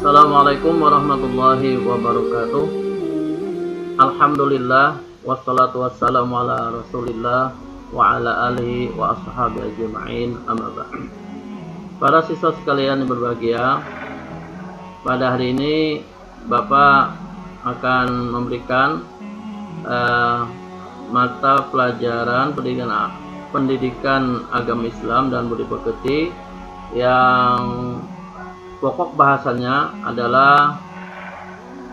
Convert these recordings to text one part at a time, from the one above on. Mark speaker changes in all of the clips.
Speaker 1: Assalamualaikum warahmatullahi wabarakatuh. Alhamdulillah wassalatu wassalamu ala Rasulillah wa ala alihi wa ashabi ajma'in, amma ba'd. Para siswa sekalian yang berbahagia, pada hari ini Bapak akan memberikan mata pelajaran pendidikan agama Islam dan budi pekerti yang pokok bahasanya adalah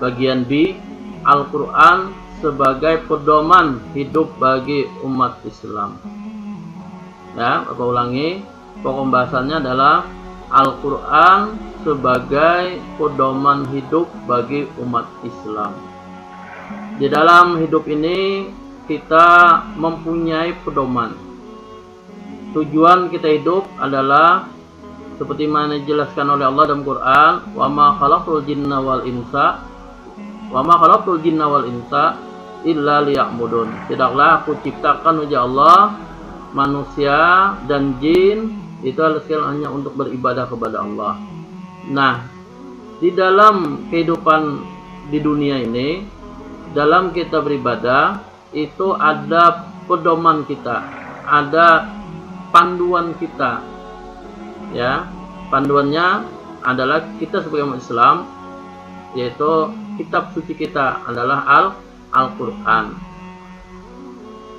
Speaker 1: bagian B, Al-Quran sebagai pedoman hidup bagi umat Islam. Ya, Bapak ulangi, pokok bahasanya adalah Al-Quran sebagai pedoman hidup bagi umat Islam. Di dalam hidup ini kita mempunyai pedoman. Tujuan kita hidup adalah seperti mana dijelaskan oleh Allah dalam Quran, wa ma khalaqtul jinna wal insa illa liya'budun. Tidaklah aku ciptakan wajah Allah manusia dan jin itu hanya untuk beribadah kepada Allah. Nah, di dalam kehidupan di dunia ini, dalam kita beribadah itu ada pedoman kita, ada panduan kita. Ya, panduannya adalah kita sebagai umat Islam, yaitu kitab suci kita adalah Al-Quran.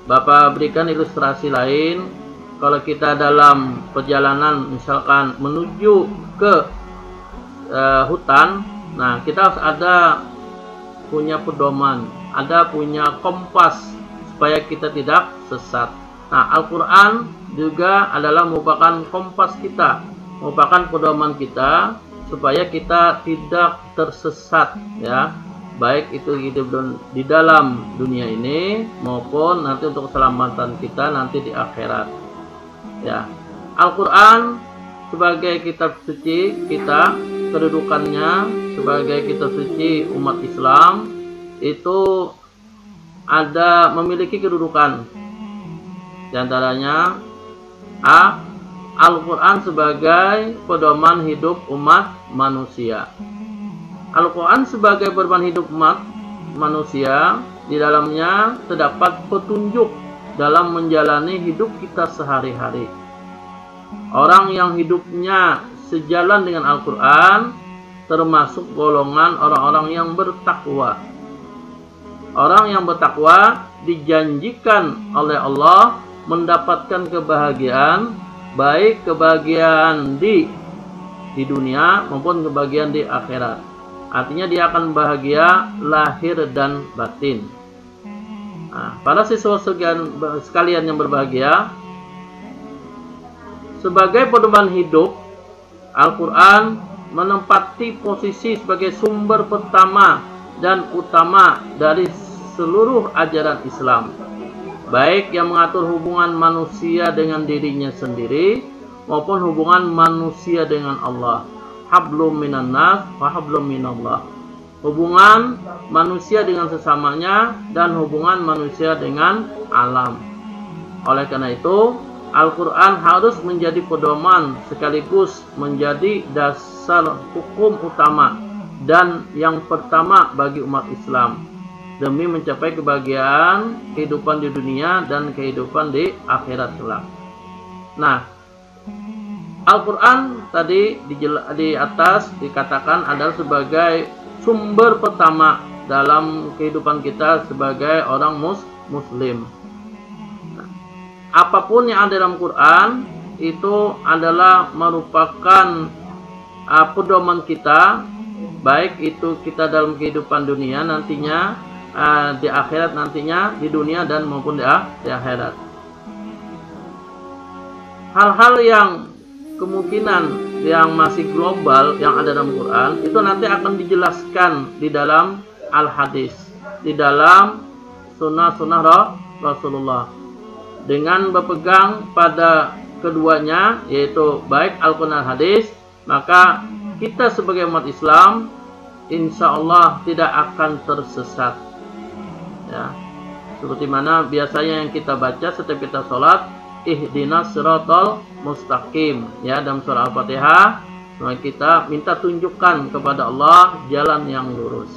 Speaker 1: Bapak berikan ilustrasi lain. Kalau kita dalam perjalanan misalkan menuju ke hutan, nah kita harus ada punya pedoman, ada punya kompas supaya kita tidak sesat. Nah, Al-Quran juga adalah merupakan kompas kita, merupakan pedoman kita supaya kita tidak tersesat, ya, baik itu hidup di dalam dunia ini maupun nanti untuk keselamatan kita nanti di akhirat. Ya, Al-Quran sebagai kitab suci kita, kedudukannya sebagai kitab suci umat Islam itu memiliki kedudukan. Di antaranya Al-Quran sebagai pedoman hidup umat manusia. Al-Quran sebagai pedoman hidup umat manusia, di dalamnya terdapat petunjuk dalam menjalani hidup kita sehari-hari. Orang yang hidupnya sejalan dengan Al-Quran termasuk golongan orang-orang yang bertakwa. Orang yang bertakwa dijanjikan oleh Allah mendapatkan kebahagiaan, baik kebahagiaan di dunia maupun kebahagiaan di akhirat. Artinya dia akan bahagia lahir dan batin. Nah, para siswa sekalian yang berbahagia, sebagai pedoman hidup, Al-Quran menempati posisi sebagai sumber pertama dan utama dari seluruh ajaran Islam, baik yang mengatur hubungan manusia dengan dirinya sendiri maupun hubungan manusia dengan Allah. Hablum minan nas wa hablum minallah. Hubungan manusia dengan sesamanya dan hubungan manusia dengan alam. Oleh karena itu, Al-Quran harus menjadi pedoman sekaligus menjadi dasar hukum utama dan yang pertama bagi umat Islam demi mencapai kebahagiaan kehidupan di dunia dan kehidupan di akhirat kelak. Nah, Al-Quran tadi di atas dikatakan adalah sebagai sumber pertama dalam kehidupan kita sebagai orang muslim. Nah, apapun yang ada dalam Quran itu adalah merupakan pedoman kita, baik itu kita dalam kehidupan dunia nantinya, di akhirat nantinya, di dunia dan maupun di akhirat. Hal-hal yang kemungkinan yang masih global yang ada dalam Quran itu nanti akan dijelaskan di dalam al-hadis, di dalam sunnah-sunnah Rasulullah. Dengan berpegang pada keduanya, yaitu baik Al-Quran dan hadis, maka kita sebagai umat Islam insya Allah tidak akan tersesat. Ya, seperti mana biasanya yang kita baca setiap kita sholat, ihdinas siratal mustaqim, ya, dalam surah Al-Fatihah Maka kita minta tunjukkan kepada Allah jalan yang lurus.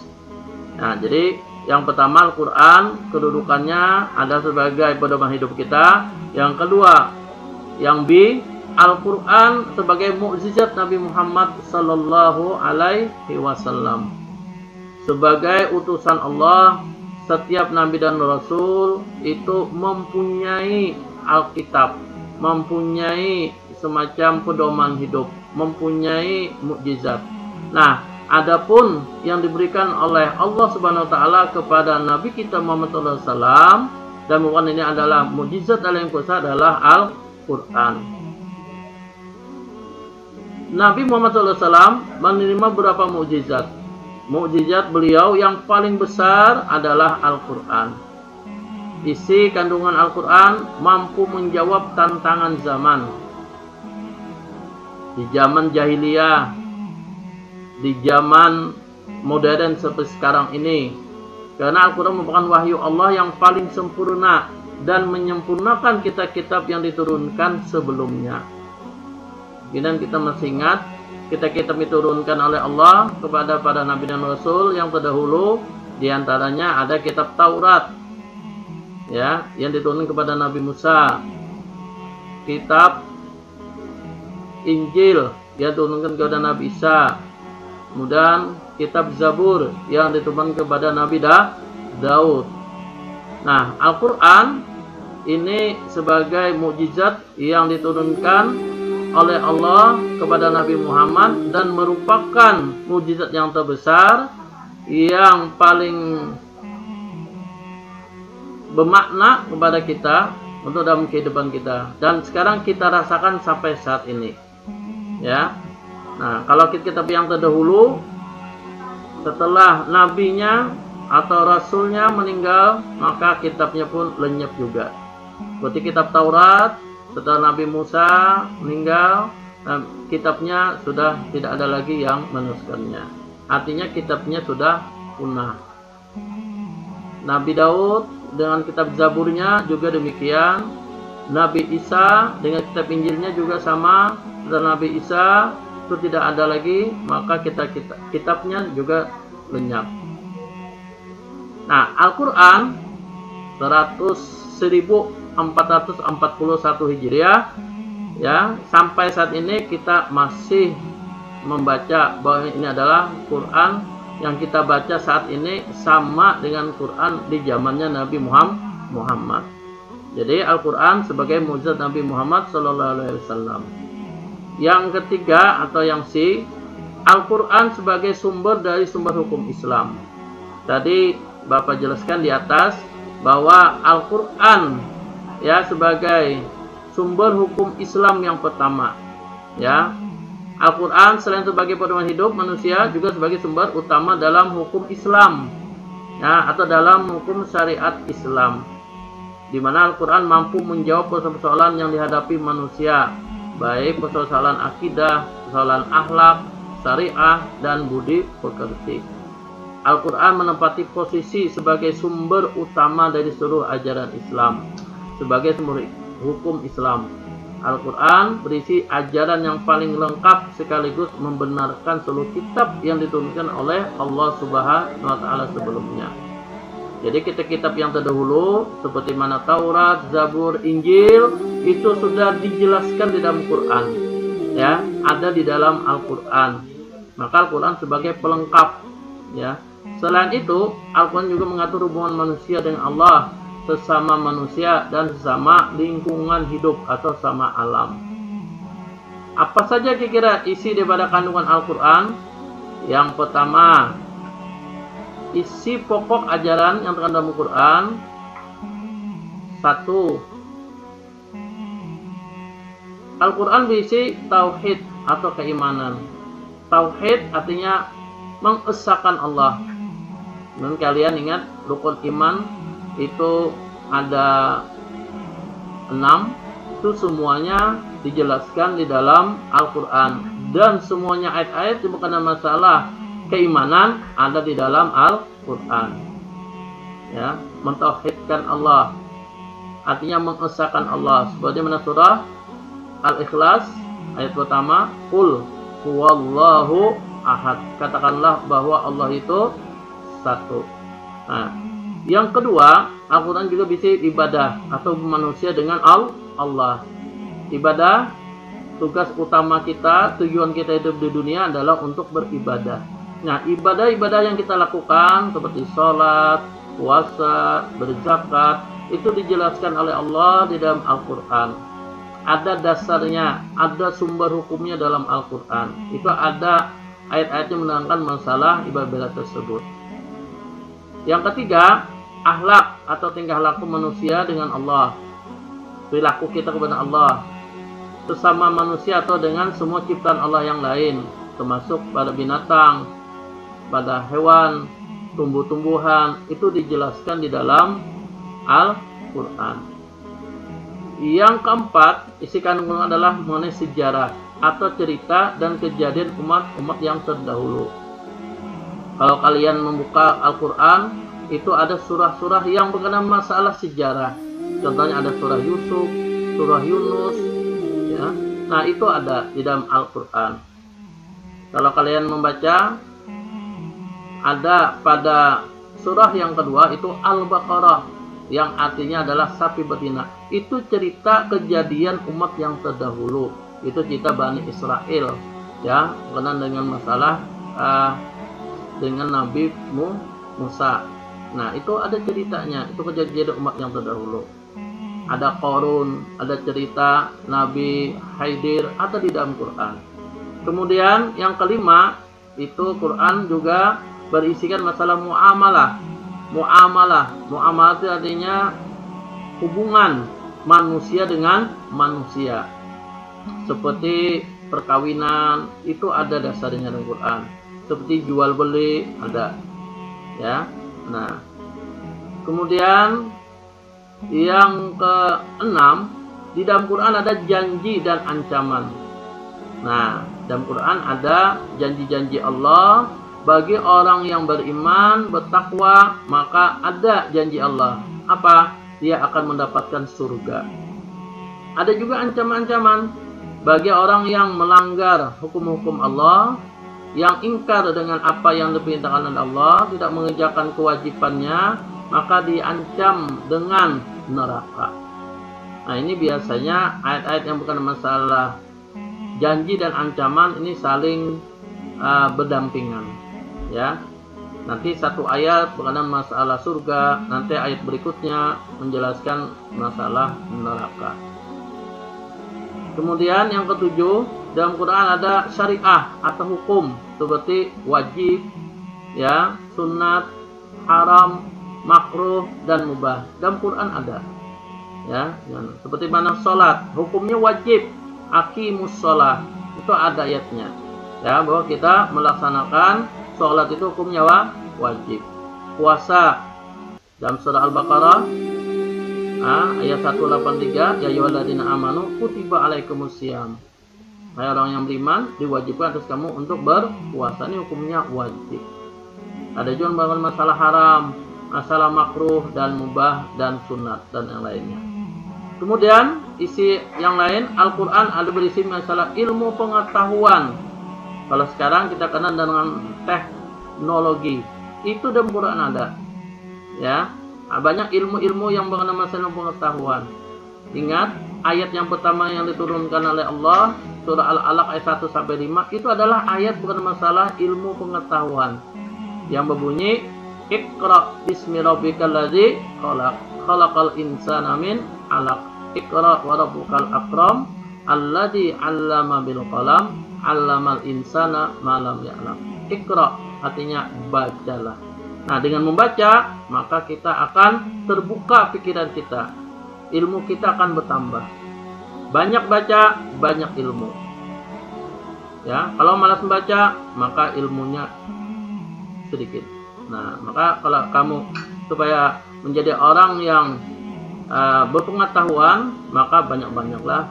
Speaker 1: Nah, jadi yang pertama Al-Quran kedudukannya ada sebagai pedoman hidup kita. Yang kedua, yang B, Al-Quran sebagai mukjizat Nabi Muhammad sallallahu alaihi wasallam. Sebagai utusan Allah, setiap nabi dan rasul itu mempunyai Alkitab, mempunyai semacam pedoman hidup, mempunyai mukjizat. Nah, adapun yang diberikan oleh Allah Subhanahu wa taala kepada Nabi kita Muhammad sallallahu alaihi wasallam, dan bukan ini adalah mukjizat yang kuasa, adalah Al-Qur'an. Nabi Muhammad sallallahu alaihi wasallam menerima beberapa mukjizat. Mukjizat beliau yang paling besar adalah Al-Qur'an. Isi kandungan Al-Quran mampu menjawab tantangan zaman. Di zaman jahiliyah, di zaman modern seperti sekarang ini. Karena Al-Quran merupakan wahyu Allah yang paling sempurna dan menyempurnakan kitab-kitab yang diturunkan sebelumnya. Dan kita masih ingat, kitab-kitab diturunkan oleh Allah kepada para nabi dan rasul yang terdahulu. Di antaranya ada kitab Taurat, ya, yang diturunkan kepada Nabi Musa, kitab Injil yang diturunkan kepada Nabi Isa, kemudian kitab Zabur yang diturunkan kepada Nabi Daud. Nah, Al-Quran ini sebagai mukjizat yang diturunkan oleh Allah kepada Nabi Muhammad dan merupakan mukjizat yang terbesar yang paling bermakna kepada kita untuk dalam kehidupan kita, dan sekarang kita rasakan sampai saat ini, ya. Nah, kalau kitab yang terdahulu setelah nabinya atau rasulnya meninggal, maka kitabnya pun lenyap juga. Seperti kitab Taurat, setelah Nabi Musa meninggal, kitabnya sudah tidak ada lagi yang menuliskannya. Artinya kitabnya sudah punah. Nabi Daud dengan kitab Zaburnya juga demikian. Nabi Isa dengan kitab Injilnya juga sama. Setelah Nabi Isa itu tidak ada lagi, maka kitabnya juga lenyap. Nah, Al-Quran 1441 Hijriah, ya, sampai saat ini kita masih membaca bahwa ini adalah Quran yang kita baca saat ini sama dengan Quran di zamannya Nabi Muhammad. Jadi Al-Quran sebagai mukjizat Nabi Muhammad SAW. Yang ketiga atau yang C, Al-Quran sebagai sumber dari sumber hukum Islam. Tadi Bapak jelaskan di atas bahwa Al-Quran, ya, sebagai sumber hukum Islam yang pertama, ya. Al-Quran selain sebagai pedoman hidup manusia juga sebagai sumber utama dalam hukum Islam, ya, atau dalam hukum syariat Islam, di mana Al-Quran mampu menjawab persoalan yang dihadapi manusia, baik persoalan akidah, persoalan akhlak, syariah, dan budi pekerti. Al-Quran menempati posisi sebagai sumber utama dari seluruh ajaran Islam, sebagai sumber hukum Islam. Al-Quran berisi ajaran yang paling lengkap sekaligus membenarkan seluruh kitab yang diturunkan oleh Allah Subhanahu wa taala sebelumnya. Jadi kitab-kitab yang terdahulu seperti mana Taurat, Zabur, Injil itu sudah dijelaskan di dalam Quran, ya, ada di dalam Al-Quran. Maka Al-Quran sebagai pelengkap, ya. Selain itu, Al-Quran juga mengatur hubungan manusia dengan Allah, sesama manusia, dan sesama lingkungan hidup atau sama alam. Apa saja kira-kira isi daripada kandungan Al-Quran? Yang pertama, isi pokok ajaran yang terkandung dalam Al-Quran. 1. Al-Quran berisi tauhid atau keimanan. Tauhid artinya mengesahkan Allah. Dan kalian ingat rukun iman itu ada 6, itu semuanya dijelaskan di dalam Al-Quran, dan semuanya ayat-ayat yang bukan masalah keimanan ada di dalam Al-Quran, ya. Mentauhidkan Allah artinya mengesahkan Allah, seperti mana surah Al-Ikhlas ayat pertama, Qul huwallahu ahad. Katakanlah bahwa Allah itu satu. Nah, yang kedua, Al-Quran juga bisa ibadah atau manusia dengan Allah. Ibadah, tugas utama kita, tujuan kita hidup di dunia adalah untuk beribadah. Nah, ibadah-ibadah yang kita lakukan seperti sholat, puasa, berzakat, itu dijelaskan oleh Allah di dalam Al-Quran. Ada dasarnya, ada sumber hukumnya dalam Al-Quran. Itu ada ayat-ayat yang menerangkan masalah ibadah tersebut. Yang ketiga, akhlak atau tingkah laku manusia dengan Allah. Perilaku kita kepada Allah, sesama manusia atau dengan semua ciptaan Allah yang lain, termasuk pada binatang, pada hewan, tumbuh-tumbuhan, itu dijelaskan di dalam Al-Quran. Yang keempat, isi kandungan adalah mengenai sejarah atau cerita dan kejadian umat-umat yang terdahulu. Kalau kalian membuka Al-Quran, itu ada surah-surah yang berkenaan masalah sejarah. Contohnya ada surah Yusuf, surah Yunus, ya. Nah, itu ada di dalam Al-Quran. Kalau kalian membaca, ada pada surah yang kedua itu Al-Baqarah, yang artinya adalah sapi betina. Itu cerita kejadian umat yang terdahulu. Itu cerita Bani Israel, ya, berkenaan dengan masalah dengan Nabi Musa. Nah, itu ada ceritanya, itu kejadian umat yang terdahulu. Ada Qarun, ada cerita Nabi Khidir, ada di dalam Quran. Kemudian yang kelima, itu Quran juga berisikan masalah muamalah. Muamalah itu artinya hubungan manusia dengan manusia. Seperti perkawinan, itu ada dasarnya dalam Quran. Seperti jual beli ada, ya. Nah, kemudian yang keenam, di dalam Quran ada janji dan ancaman. Nah, dalam Quran ada janji-janji Allah bagi orang yang beriman, bertakwa, maka ada janji Allah. Apa? Dia akan mendapatkan surga. Ada juga ancaman-ancaman bagi orang yang melanggar hukum-hukum Allah, yang ingkar dengan apa yang diperintahkan oleh Allah, tidak mengerjakan kewajibannya, maka diancam dengan neraka. Nah, ini biasanya ayat-ayat yang bukan masalah janji dan ancaman ini saling berdampingan, ya. Nanti satu ayat berkenaan masalah surga, nanti ayat berikutnya menjelaskan masalah neraka. Kemudian yang ketujuh, dalam Quran ada syariah atau hukum seperti wajib, ya, sunat, haram, makruh, dan mubah. Dalam Quran ada, ya. Seperti mana sholat, hukumnya wajib, aqimus sholat, itu ada ayatnya, ya, bahwa kita melaksanakan sholat itu hukumnya wajib. Puasa dalam surah Al-Baqarah ayat 183, ya ayyuhalladzina amanu kutiba alaikumusiyam. Hai orang yang beriman, diwajibkan atas kamu untuk berpuasa. Ini hukumnya wajib. Ada juga masalah haram, masalah makruh dan mubah dan sunat dan yang lainnya. Kemudian isi yang lain, Al-Quran ada berisi masalah ilmu pengetahuan. Kalau sekarang kita kenal dengan teknologi, itu dalam Quran ada, ya. Banyak ilmu-ilmu yang berkenaan masalah pengetahuan. Ingat, ayat yang pertama yang diturunkan oleh Allah, surah Al-Alaq ayat 1-5, itu adalah ayat berkenaan masalah ilmu pengetahuan, yang berbunyi, Iqra bismi rabbikal ladzi khalaq, khalaqal insana min 'alaq, Iqra wa rabbukal akram, alladzi 'allama bil qalam, 'allamal insana ma lam ya'lam. Iqra artinya bacalah. Nah, dengan membaca, maka kita akan terbuka pikiran kita. Ilmu kita akan bertambah. Banyak baca, banyak ilmu. Ya, kalau malas membaca, maka ilmunya sedikit. Nah, maka kalau kamu supaya menjadi orang yang berpengetahuan, maka banyak-banyaklah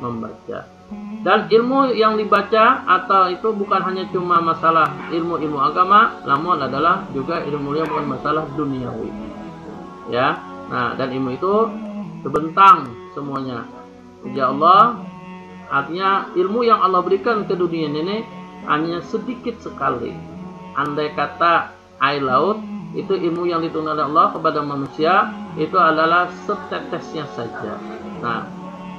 Speaker 1: membaca. Dan ilmu yang dibaca atau itu bukan hanya cuma masalah ilmu-ilmu agama, namun adalah juga ilmu yang bukan masalah duniawi. Ya. Nah, dan ilmu itu terbentang semuanya. Ya Allah, Artinya ilmu yang Allah berikan ke dunia ini hanya sedikit sekali. Andai kata air laut itu ilmu yang diturunkan oleh Allah kepada manusia itu adalah setetesnya saja. Nah,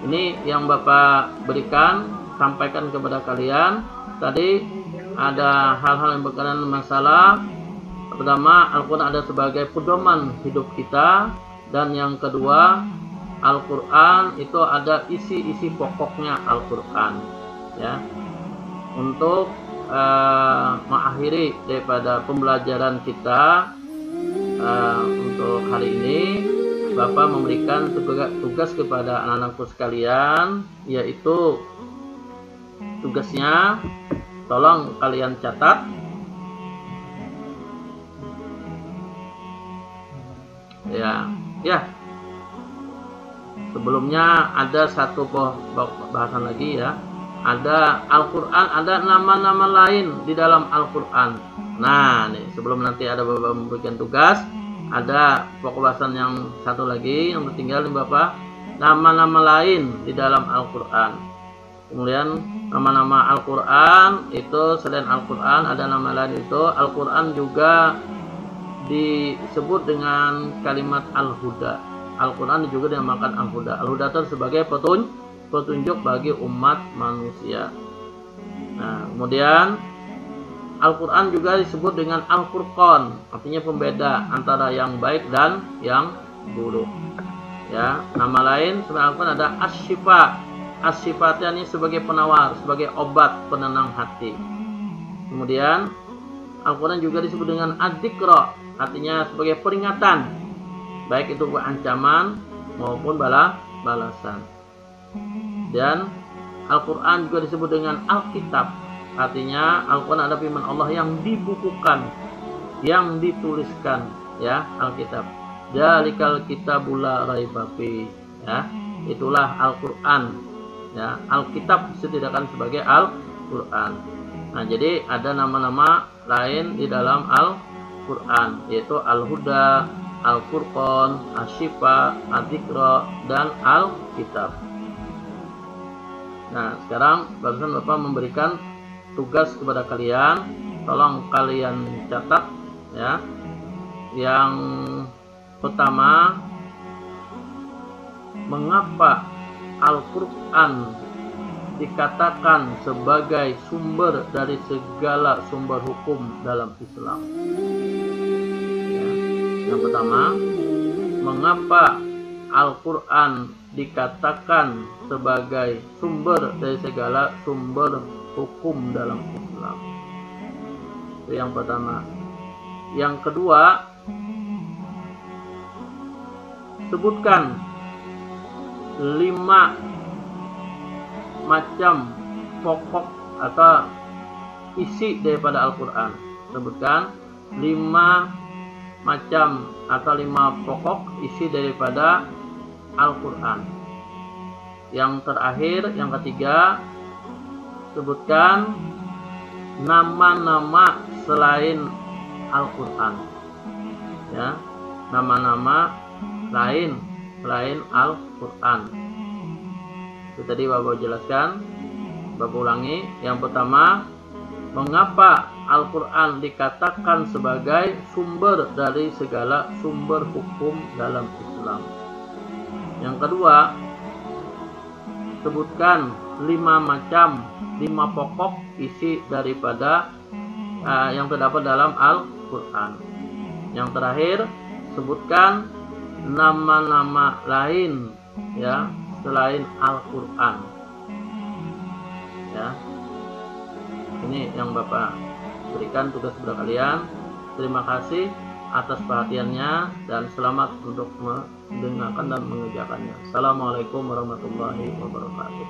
Speaker 1: ini yang Bapak berikan, sampaikan kepada kalian. Tadi ada hal-hal yang berkaitan dengan masalah. Pertama, Al-Quran ada sebagai pedoman hidup kita, dan yang kedua, Al-Quran itu ada isi-isi pokoknya Al-Quran, ya. Untuk mengakhiri daripada pembelajaran kita untuk hari ini, Bapak memberikan tugas kepada anak-anakku sekalian, yaitu tugasnya tolong kalian catat. Ya. Sebelumnya ada satu bahasan lagi, ya. Ada Al-Quran, ada nama-nama lain di dalam Al-Quran. Nah, nih, sebelum nanti ada Bapak memberikan tugas, ada pokok bahasan yang satu lagi yang tertinggal nih Bapak, nama-nama lain di dalam Al-Quran. Kemudian nama-nama Al-Quran itu selain Al-Quran ada nama lain itu. Al-Quran juga disebut dengan kalimat Al-Huda. Al-Quran juga dinamakan Al-Huda. Al-Huda itu sebagai petunjuk bagi umat manusia. Nah, kemudian Al-Quran juga disebut dengan Al-Furqan, artinya pembeda antara yang baik dan yang buruk. Ya, nama lain sebenarnya Al-Quran ada Asy-Syifa. Asy-Syifa ini sebagai penawar, sebagai obat penenang hati. Kemudian Al-Quran juga disebut dengan Ad-Dzikra, artinya sebagai peringatan, baik itu ancaman maupun balasan. Dan Al-Quran juga disebut dengan Alkitab, artinya Al-Quran ada firman Allah yang dibukukan, yang dituliskan, ya, Alkitab. Dzalikal kitabul la raiba fi, ya, itulah Al-Quran, ya. Alkitab setidaknya sebagai Al-Quran. Nah, jadi ada nama-nama lain di dalam Al-Quran, yaitu Al-Huda, Al-Furqan, Asy-Syifa, Ad-Dzikra, dan Alkitab. Nah, sekarang Bapak memberikan tugas kepada kalian, tolong kalian catat, ya. Yang pertama, mengapa Al-Quran dikatakan sebagai sumber dari segala sumber hukum dalam Islam? Ya. Yang pertama, mengapa Al-Quran dikatakan sebagai sumber dari segala sumber hukum dalam Islam? Itu yang pertama. Yang kedua, sebutkan 5 macam pokok atau isi daripada Al-Quran. Sebutkan 5 macam atau 5 pokok isi daripada Al-Quran. Yang terakhir, yang ketiga, sebutkan nama-nama selain Al-Quran, ya, nama-nama lain selain Al-Quran. Itu tadi Bapak jelaskan, Bapak ulangi. Yang pertama, mengapa Al-Quran dikatakan sebagai sumber dari segala sumber hukum dalam Islam. Yang kedua, sebutkan 5 pokok isi daripada yang terdapat dalam Al-Quran. Yang terakhir, sebutkan nama-nama lain, ya, selain Al-Quran, ya. Ini yang Bapak berikan tugas kepada kalian. Terima kasih atas perhatiannya dan selamat untuk mendengarkan dan mengerjakannya. Assalamualaikum warahmatullahi wabarakatuh.